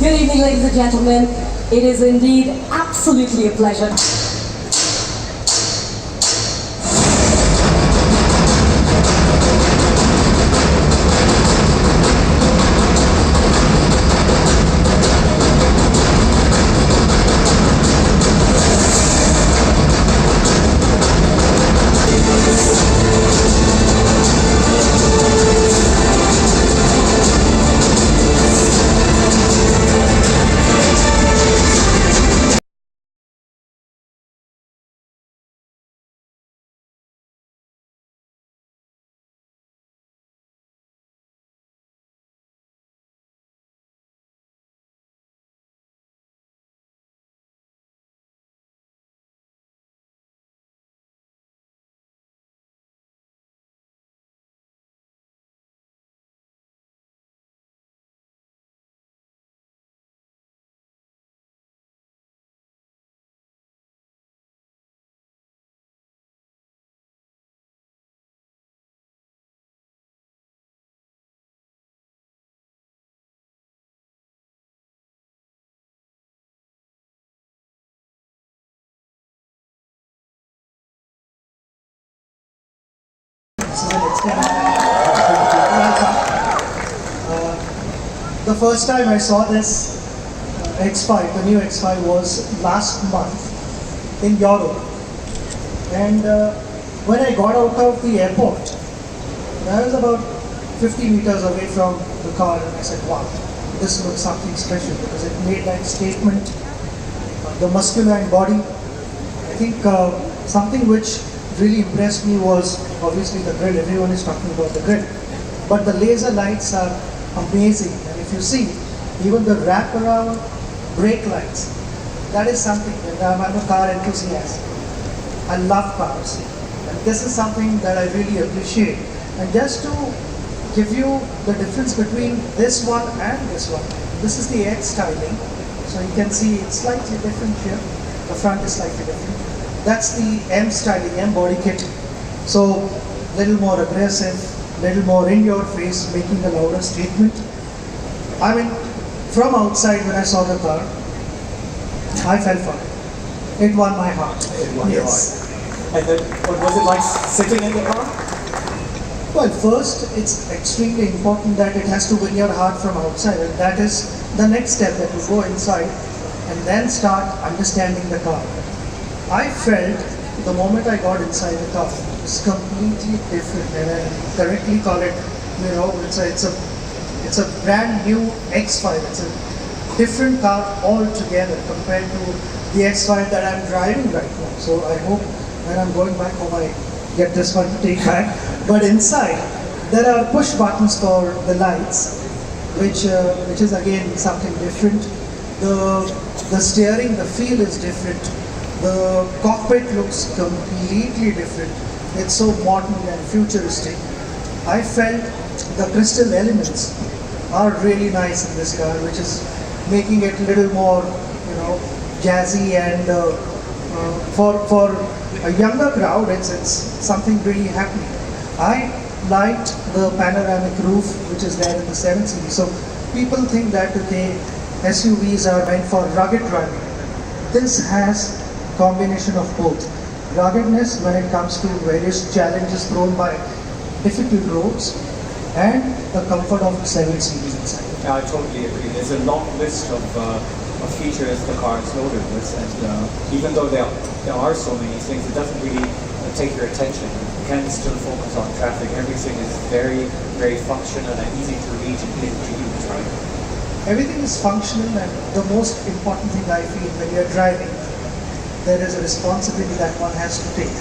Good evening, ladies and gentlemen. It is indeed absolutely a pleasure. The first time I saw this X5, the new X5, was last month in Europe. And when I got out of the airport, I was about 50 meters away from the car, and I said, wow, this looks something special, because it made that statement, the musculine body. I think something which really impressed me was obviously the grille. Everyone is talking about the grille, but the laser lights are amazing. And if you see, even the wraparound brake lights, that is something. And I'm a car enthusiast. I love cars, and this is something that I really appreciate. And just to give you the difference between this one and this one, this is the X styling. So you can see it's slightly different here. The front is slightly different. That's the M styling, M body kit. So little more aggressive, little more in your face, making a louder statement. I mean, from outside when I saw the car, I fell for it. It won my heart. It won your Yes. heart. And then, what was it like sitting in the car? Well, first, it's extremely important that it has to win your heart from outside, and that is the next step, that you go inside and then start understanding the car. I felt the moment I got inside the car, it's completely different, and I correctly call it, it's a brand new X5. It's a different car altogether compared to the X5 that I'm driving right now. So I hope when I'm going back home, I get this one to take back. But inside, there are push buttons for the lights, which is again something different. The steering, the feel is different. The cockpit looks completely different. It's so modern and futuristic. I felt the crystal elements are really nice in this car, which is making it a little more, jazzy, and for a younger crowd, it's something really happening. I liked the panoramic roof, which is there in the 7 Series. So people think that, okay, SUVs are meant for rugged driving. This has combination of both. Ruggedness when it comes to various challenges thrown by difficult roads, and the comfort of the 7 Series inside. Yeah, I totally agree. There's a long list of features the car is loaded with, and even though there are so many things, it doesn't really take your attention. You can still focus on traffic. Everything is very, very functional and easy to read and easy to use, right? Everything is functional, and the most important thing I feel when you're driving, there is a responsibility that one has to take.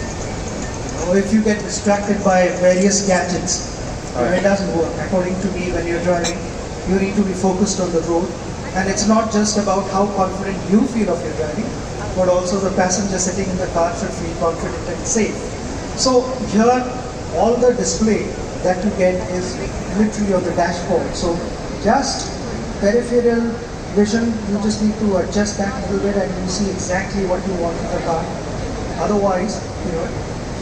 If you get distracted by various gadgets, it doesn't work. According to me, when you're driving, you need to be focused on the road. And it's not just about how confident you feel of your driving, but also the passenger sitting in the car should feel confident and safe. So here, all the display that you get is literally on the dashboard. So just peripheral vision, you just need to adjust that a little bit, and you see exactly what you want in the car. Otherwise,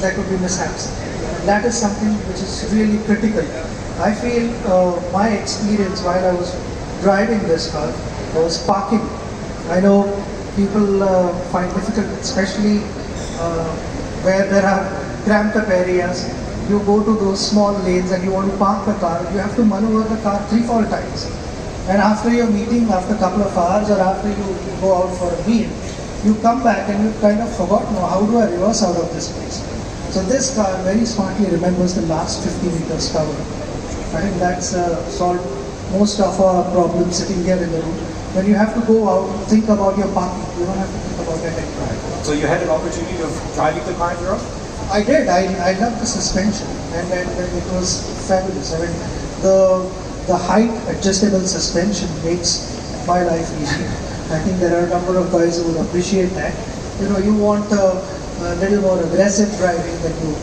there could be mishaps. And that is something which is really critical. I feel my experience while I was driving this car, was parking. I know people find difficult, especially where there are cramped up areas. You go to those small lanes and you want to park the car, you have to maneuver the car 3-4 times. And after your meeting, after a couple of hours or after you go out for a meal, you come back and you've kind of forgotten, how do I reverse out of this place? So this car very smartly remembers the last 50 meters covered. I think that's solved most of our problems sitting here in the room. When you have to go out, think about your parking. You don't have to think about your head. So you had an opportunity of driving the car in Europe? I did. I loved the suspension, and it was fabulous. I mean, the height adjustable suspension makes my life easy. I think there are a number of guys who would appreciate that. You know, you want a little more aggressive driving, then you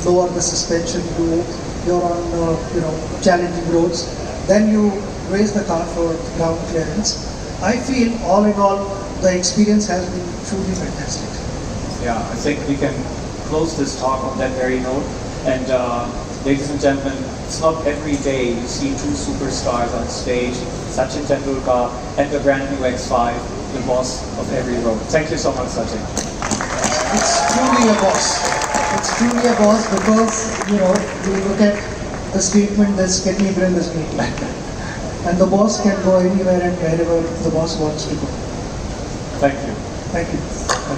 lower the suspension. You're on challenging roads. Then you raise the car for ground clearance. I feel all in all, the experience has been truly fantastic. Yeah, I think we can close this talk on that very note. And ladies and gentlemen, it's not every day you see two superstars on stage, Sachin Tendulkar and the brand new X5, the boss of every road. Thank you so much, Sachin. It's truly a boss. It's truly a boss because, you look at the statement, this kidney grill is me. And the boss can go anywhere and wherever the boss wants to go. Thank you. Thank you.